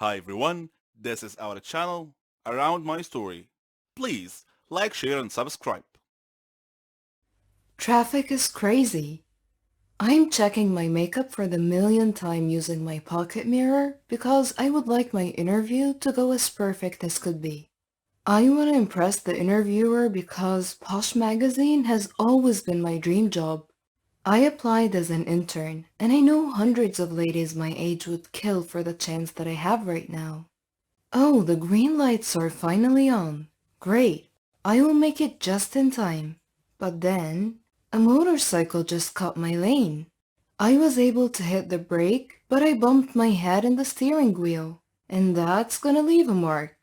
Hi everyone, this is our channel, Around My Story. Please like, share and subscribe. Traffic is crazy. I'm checking my makeup for the millionth time using my pocket mirror because I would like my interview to go as perfect as could be. I want to impress the interviewer because Posh Magazine has always been my dream job. I applied as an intern, and I know hundreds of ladies my age would kill for the chance that I have right now. Oh, the green lights are finally on. Great. I will make it just in time. But then, a motorcycle just cut my lane. I was able to hit the brake, but I bumped my head in the steering wheel. And that's gonna leave a mark.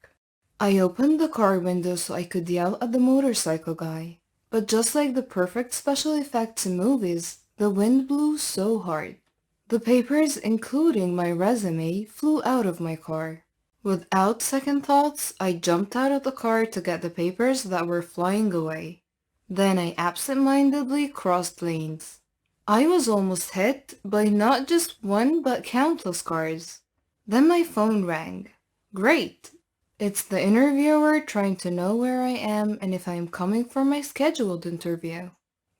I opened the car window so I could yell at the motorcycle guy. But just like the perfect special effects in movies, the wind blew so hard. The papers, including my resume, flew out of my car. Without second thoughts, I jumped out of the car to get the papers that were flying away. Then I absent-mindedly crossed lanes. I was almost hit by not just one but countless cars. Then my phone rang. Great! It's the interviewer trying to know where I am and if I am coming for my scheduled interview.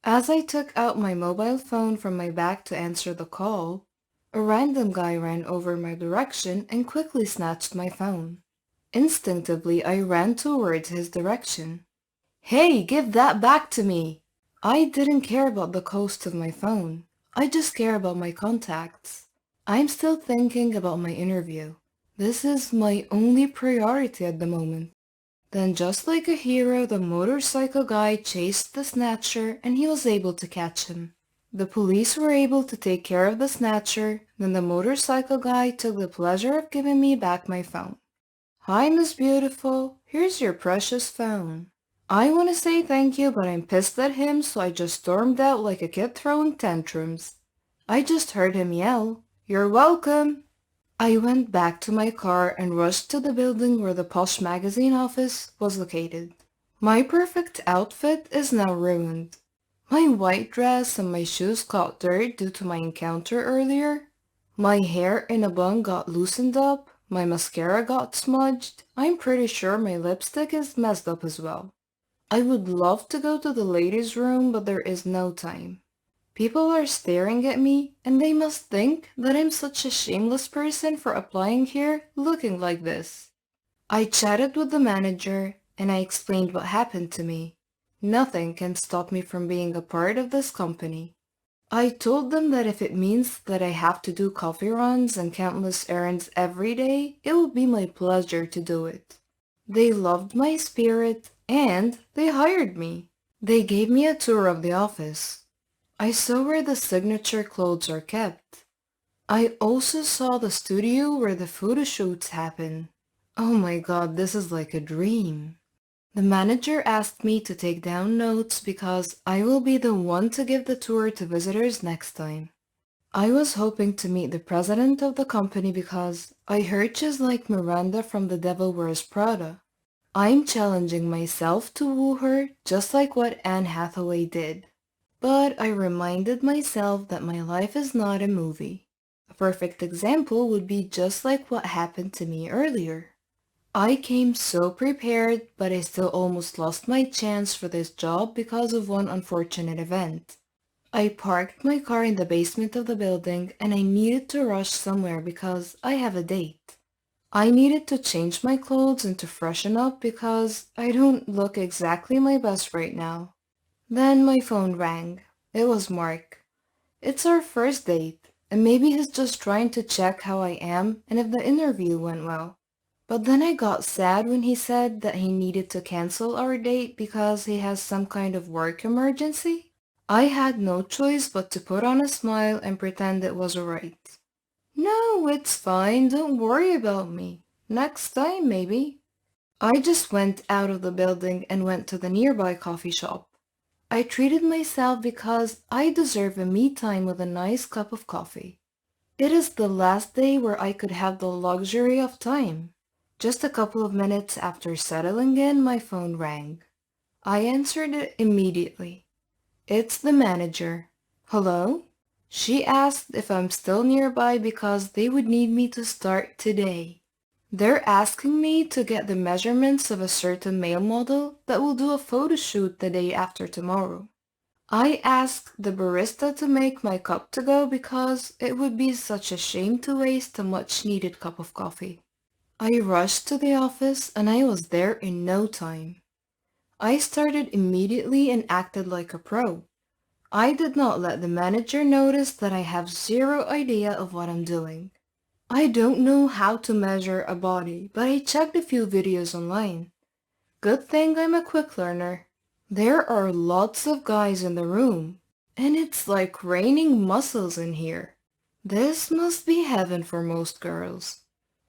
As I took out my mobile phone from my bag to answer the call, a random guy ran over my direction and quickly snatched my phone. Instinctively, I ran towards his direction. Hey, give that back to me! I didn't care about the cost of my phone. I just care about my contacts. I'm still thinking about my interview. This is my only priority at the moment. Then just like a hero, the motorcycle guy chased the snatcher and he was able to catch him. The police were able to take care of the snatcher, then the motorcycle guy took the pleasure of giving me back my phone. Hi, Miss Beautiful. Here's your precious phone. I want to say thank you, but I'm pissed at him, so I just stormed out like a kid throwing tantrums. I just heard him yell, "You're welcome!" I went back to my car and rushed to the building where the Posh Magazine office was located. My perfect outfit is now ruined. My white dress and my shoes caught dirt due to my encounter earlier. My hair in a bun got loosened up. My mascara got smudged. I'm pretty sure my lipstick is messed up as well. I would love to go to the ladies' room, but there is no time. People are staring at me, and they must think that I'm such a shameless person for applying here looking like this. I chatted with the manager, and I explained what happened to me. Nothing can stop me from being a part of this company. I told them that if it means that I have to do coffee runs and countless errands every day, it would be my pleasure to do it. They loved my spirit, and they hired me. They gave me a tour of the office. I saw where the signature clothes are kept. I also saw the studio where the photo shoots happen. Oh my god, this is like a dream. The manager asked me to take down notes because I will be the one to give the tour to visitors next time. I was hoping to meet the president of the company because I heard she's like Miranda from The Devil Wears Prada. I'm challenging myself to woo her just like what Anne Hathaway did. But I reminded myself that my life is not a movie. A perfect example would be just like what happened to me earlier. I came so prepared, but I still almost lost my chance for this job because of one unfortunate event. I parked my car in the basement of the building and I needed to rush somewhere because I have a date. I needed to change my clothes and to freshen up because I don't look exactly my best right now. Then my phone rang. It was Mark. It's our first date, and maybe he's just trying to check how I am and if the interview went well. But then I got sad when he said that he needed to cancel our date because he has some kind of work emergency. I had no choice but to put on a smile and pretend it was alright. No, it's fine, don't worry about me. Next time, maybe. I just went out of the building and went to the nearby coffee shop. I treated myself because I deserve a me time with a nice cup of coffee. It is the last day where I could have the luxury of time. Just a couple of minutes after settling in, my phone rang. I answered it immediately. It's the manager. Hello? She asked if I'm still nearby because they would need me to start today. They're asking me to get the measurements of a certain male model that will do a photo shoot the day after tomorrow. I asked the barista to make my cup to go because it would be such a shame to waste a much-needed cup of coffee. I rushed to the office and I was there in no time. I started immediately and acted like a pro. I did not let the manager notice that I have zero idea of what I'm doing. I don't know how to measure a body, but I checked a few videos online. Good thing I'm a quick learner. There are lots of guys in the room, and it's like raining muscles in here. This must be heaven for most girls.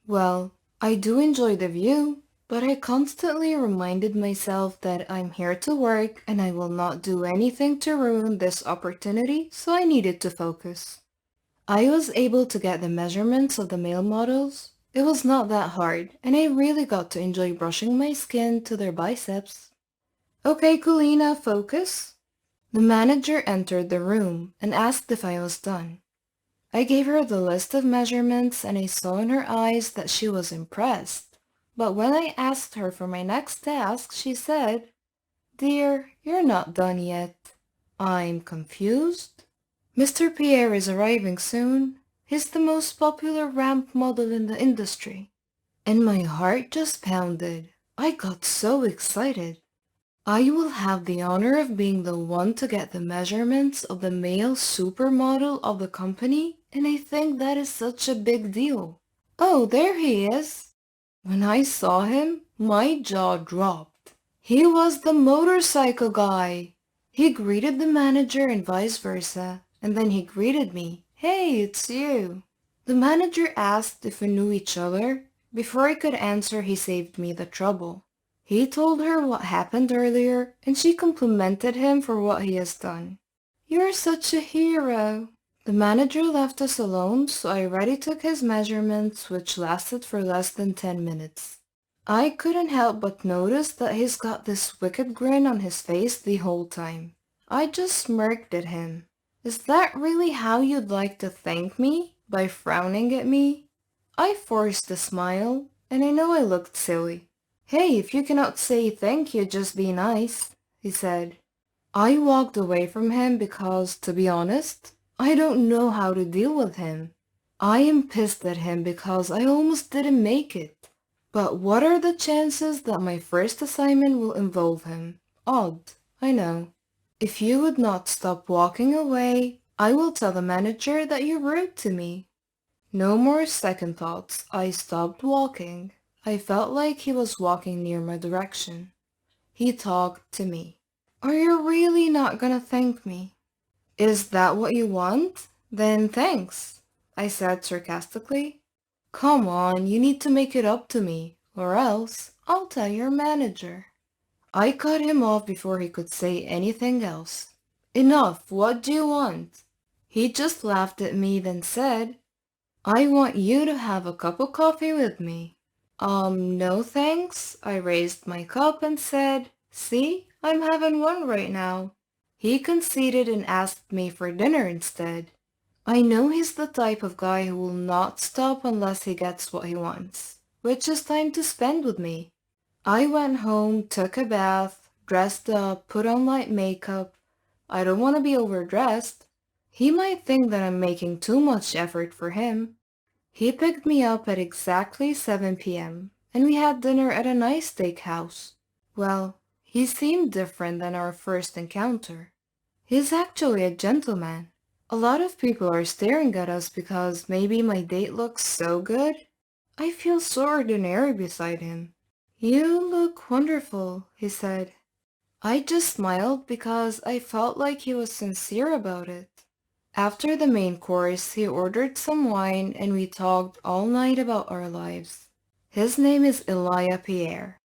Well, I do enjoy the view, but I constantly reminded myself that I'm here to work and I will not do anything to ruin this opportunity, so I needed to focus. I was able to get the measurements of the male models. It was not that hard, and I really got to enjoy brushing my skin to their biceps. Okay, Kulina, focus. The manager entered the room and asked if I was done. I gave her the list of measurements and I saw in her eyes that she was impressed. But when I asked her for my next task, she said, "Dear, you're not done yet." I'm confused. Mr. Pierre is arriving soon. He's the most popular ramp model in the industry. And my heart just pounded. I got so excited. I will have the honor of being the one to get the measurements of the male supermodel of the company, and I think that is such a big deal. Oh, there he is. When I saw him, my jaw dropped. He was the motorcycle guy. He greeted the manager and vice versa, and then he greeted me. Hey, it's you. The manager asked if we knew each other. Before I could answer, he saved me the trouble. He told her what happened earlier, and she complimented him for what he has done. "You're such a hero." The manager left us alone, so I already took his measurements, which lasted for less than 10 minutes. I couldn't help but notice that he's got this wicked grin on his face the whole time. I just smirked at him. "Is that really how you'd like to thank me? By frowning at me?" I forced a smile, and I know I looked silly. "Hey, if you cannot say thank you, just be nice," he said. I walked away from him because, to be honest, I don't know how to deal with him. I am pissed at him because I almost didn't make it. But what are the chances that my first assignment will involve him? Odd, I know. If you would not stop walking away, I will tell the manager that you're rude to me. No more second thoughts. I stopped walking. I felt like he was walking near my direction. He talked to me. "Are you really not gonna thank me?" "Is that what you want? Then thanks," I said sarcastically. "Come on, you need to make it up to me, or else I'll tell your manager." I cut him off before he could say anything else. "Enough, what do you want?" He just laughed at me, then said, "I want you to have a cup of coffee with me." No thanks. I raised my cup and said, "See, I'm having one right now." He conceded and asked me for dinner instead. I know he's the type of guy who will not stop unless he gets what he wants, which is time to spend with me. I went home, took a bath, dressed up, put on light makeup. I don't want to be overdressed. He might think that I'm making too much effort for him. He picked me up at exactly 7 p.m., and we had dinner at a nice steakhouse. Well, he seemed different than our first encounter. He's actually a gentleman. A lot of people are staring at us because maybe my date looks so good. I feel so ordinary beside him. "You look wonderful," he said. I just smiled because I felt like he was sincere about it. After the main course, he ordered some wine and we talked all night about our lives. His name is Elia Pierre.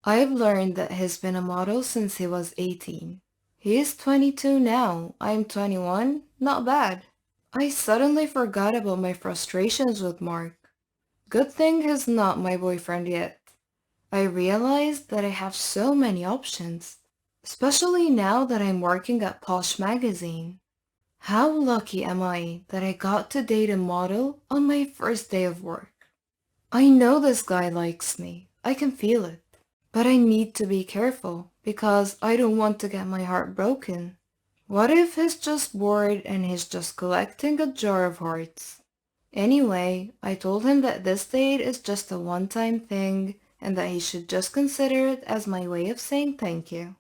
I've learned that he's been a model since he was 18. He is 22 now. I'm 21. Not bad. I suddenly forgot about my frustrations with Mark. Good thing he's not my boyfriend yet. I realized that I have so many options, especially now that I'm working at Posh Magazine. How lucky am I that I got to date a model on my first day of work? I know this guy likes me. I can feel it. But I need to be careful because I don't want to get my heart broken. What if he's just bored and he's just collecting a jar of hearts? Anyway, I told him that this date is just a one-time thing and that he should just consider it as my way of saying thank you.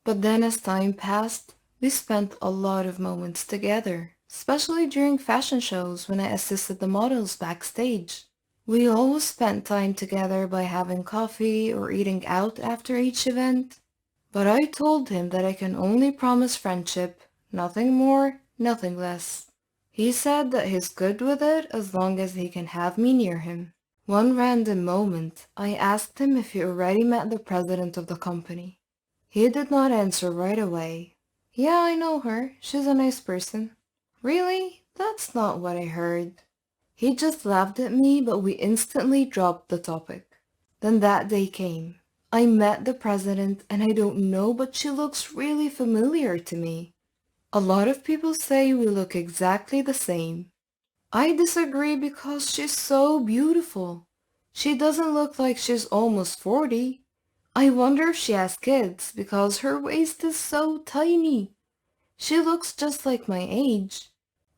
But then as time passed, we spent a lot of moments together, especially during fashion shows when I assisted the models backstage. We always spent time together by having coffee or eating out after each event. But I told him that I can only promise friendship, nothing more, nothing less. He said that he's good with it as long as he can have me near him. One random moment, I asked him if he already met the president of the company. He did not answer right away. Yeah, I know her. She's a nice person. Really? That's not what I heard. He just laughed at me, but we instantly dropped the topic. Then that day came. I met the president and I don't know, but she looks really familiar to me. A lot of people say we look exactly the same. I disagree because she's so beautiful. She doesn't look like she's almost 40. I wonder if she has kids because her waist is so tiny. She looks just like my age.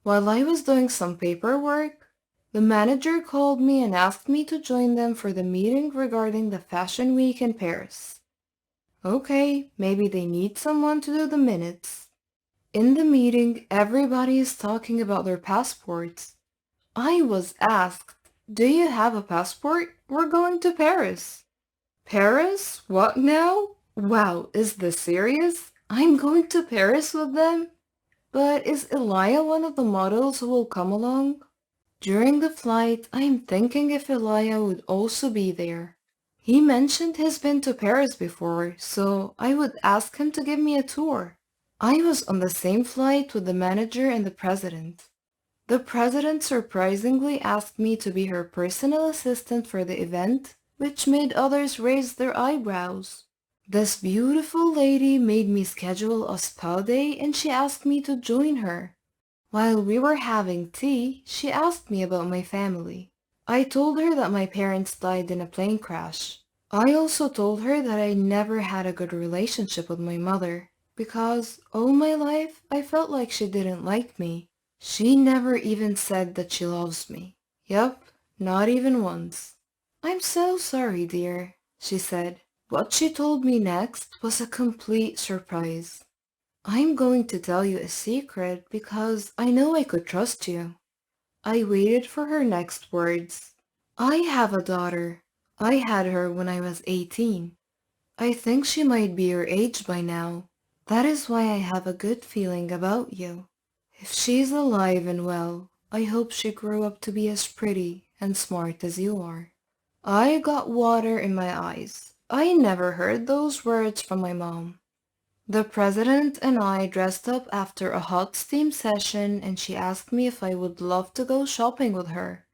While I was doing some paperwork, the manager called me and asked me to join them for the meeting regarding the Fashion Week in Paris. Okay, maybe they need someone to do the minutes. In the meeting, everybody is talking about their passports. I was asked, "Do you have a passport? We're going to Paris." Paris? What now? Wow, is this serious? I'm going to Paris with them? But is Elia one of the models who will come along? During the flight, I am thinking if Elia would also be there. He mentioned he's been to Paris before, so I would ask him to give me a tour. I was on the same flight with the manager and the president. The president surprisingly asked me to be her personal assistant for the event, which made others raise their eyebrows. This beautiful lady made me schedule a spa day and she asked me to join her. While we were having tea, she asked me about my family. I told her that my parents died in a plane crash. I also told her that I never had a good relationship with my mother, because all my life I felt like she didn't like me. She never even said that she loves me. Yup, not even once. "I'm so sorry, dear," she said. What she told me next was a complete surprise. "I'm going to tell you a secret because I know I could trust you." I waited for her next words. "I have a daughter. I had her when I was 18. I think she might be your age by now. That is why I have a good feeling about you. If she's alive and well, I hope she grew up to be as pretty and smart as you are." I got water in my eyes. I never heard those words from my mom. The president and I dressed up after a hot steam session and she asked me if I would love to go shopping with her.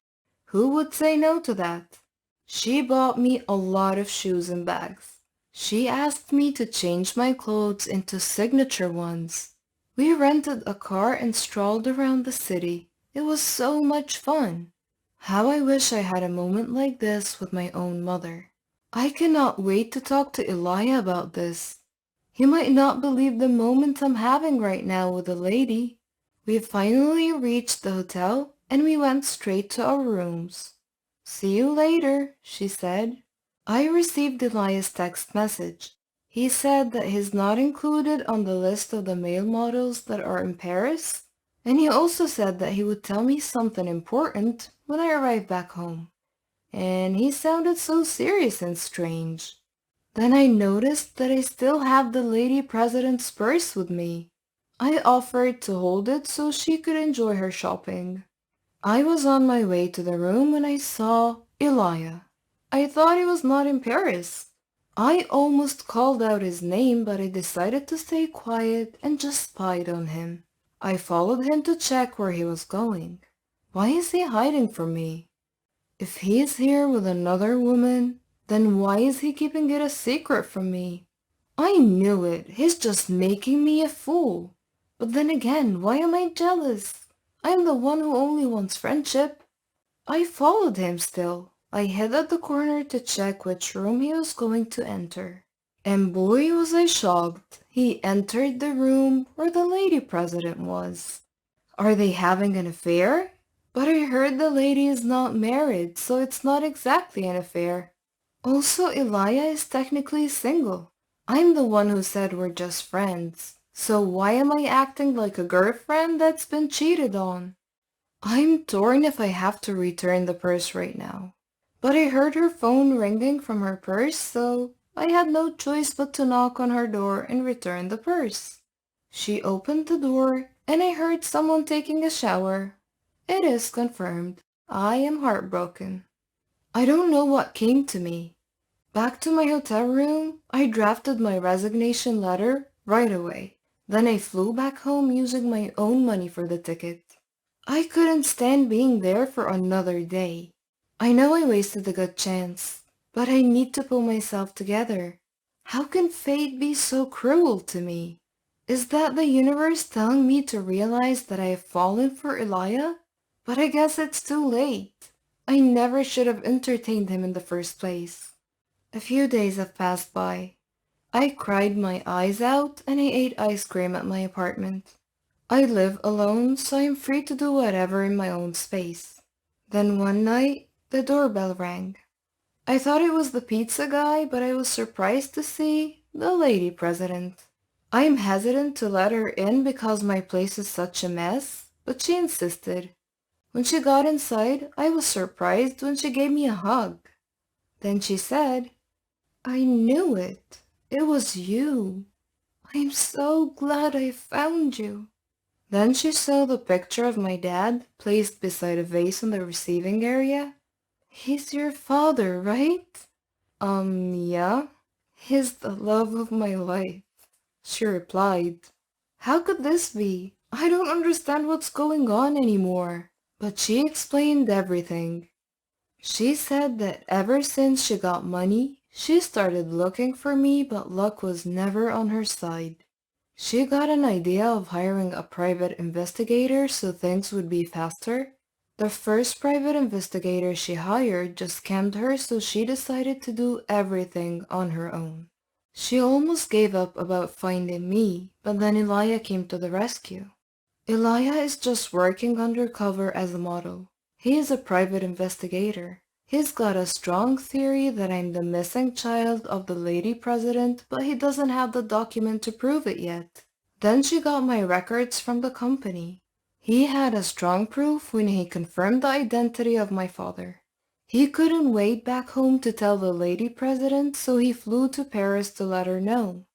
Who would say no to that? She bought me a lot of shoes and bags. She asked me to change my clothes into signature ones. We rented a car and strolled around the city. It was so much fun. How I wish I had a moment like this with my own mother. I cannot wait to talk to Elia about this. He might not believe the moment I'm having right now with the lady. We finally reached the hotel and we went straight to our rooms. "See you later," she said. I received Elias' text message. He said that he's not included on the list of the male models that are in Paris, and he also said that he would tell me something important when I arrived back home. And he sounded so serious and strange. Then I noticed that I still have the lady president's purse with me. I offered to hold it so she could enjoy her shopping. I was on my way to the room when I saw Elia. I thought he was not in Paris. I almost called out his name, but I decided to stay quiet and just spied on him. I followed him to check where he was going. Why is he hiding from me? If he is here with another woman, then why is he keeping it a secret from me? I knew it. He's just making me a fool. But then again, why am I jealous? I'm the one who only wants friendship. I followed him still. I hid at the corner to check which room he was going to enter. And boy was I shocked. He entered the room where the lady president was. Are they having an affair? But I heard the lady is not married, so it's not exactly an affair. Also, Elia is technically single. I'm the one who said we're just friends. So why am I acting like a girlfriend that's been cheated on? I'm torn if I have to return the purse right now. But I heard her phone ringing from her purse, so I had no choice but to knock on her door and return the purse. She opened the door, and I heard someone taking a shower. It is confirmed. I am heartbroken. I don't know what came to me. Back to my hotel room, I drafted my resignation letter right away. Then I flew back home using my own money for the ticket. I couldn't stand being there for another day. I know I wasted a good chance, but I need to pull myself together. How can fate be so cruel to me? Is that the universe telling me to realize that I have fallen for Elia? But I guess it's too late. I never should have entertained him in the first place. A few days have passed by. I cried my eyes out and I ate ice cream at my apartment. I live alone, so I'm free to do whatever in my own space. Then one night, the doorbell rang. I thought it was the pizza guy, but I was surprised to see the lady president. I'm hesitant to let her in because my place is such a mess, but she insisted. When she got inside, I was surprised when she gave me a hug. Then she said, "I knew it. It was you. I'm so glad I found you." Then she saw the picture of my dad placed beside a vase in the receiving area. "He's your father, right?" Yeah. "He's the love of my life," she replied. How could this be? I don't understand what's going on anymore. But she explained everything. She said that ever since she got money, she started looking for me, but luck was never on her side. She got an idea of hiring a private investigator so things would be faster. The first private investigator she hired just scammed her, so she decided to do everything on her own. She almost gave up about finding me, but then Elia came to the rescue. Elia is just working undercover as a model. He is a private investigator. He's got a strong theory that I'm the missing child of the lady president, but he doesn't have the document to prove it yet. Then she got my records from the company. He had a strong proof when he confirmed the identity of my father. He couldn't wait back home to tell the lady president, so he flew to Paris to let her know.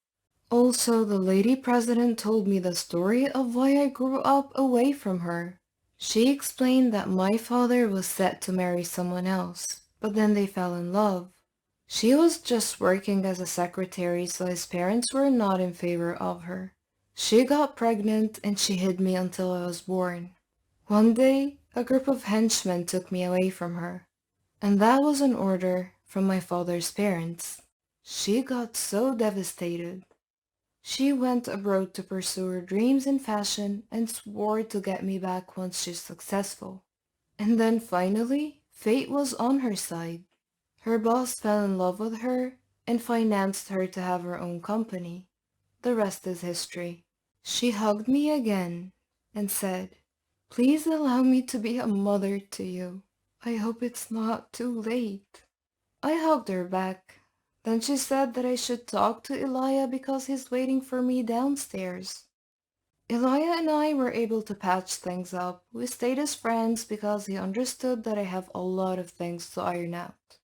Also, the lady president told me the story of why I grew up away from her. She explained that my father was set to marry someone else, but then they fell in love. She was just working as a secretary, so his parents were not in favor of her. She got pregnant and she hid me until I was born. One day, a group of henchmen took me away from her, and that was an order from my father's parents. She got so devastated. She went abroad to pursue her dreams in fashion and swore to get me back once she's successful. And then finally, fate was on her side. Her boss fell in love with her and financed her to have her own company. The rest is history. She hugged me again and said, "Please allow me to be a mother to you. I hope it's not too late." I hugged her back. Then she said that I should talk to Elia because he's waiting for me downstairs. Elia and I were able to patch things up. We stayed as friends because he understood that I have a lot of things to iron out.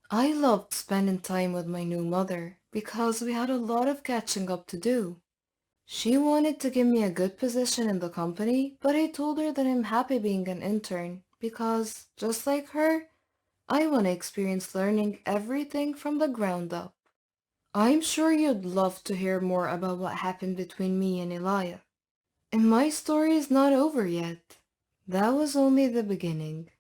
I loved spending time with my new mother because we had a lot of catching up to do. She wanted to give me a good position in the company, but I told her that I'm happy being an intern because, just like her, I want to experience learning everything from the ground up. I'm sure you'd love to hear more about what happened between me and Elia. And my story is not over yet. That was only the beginning.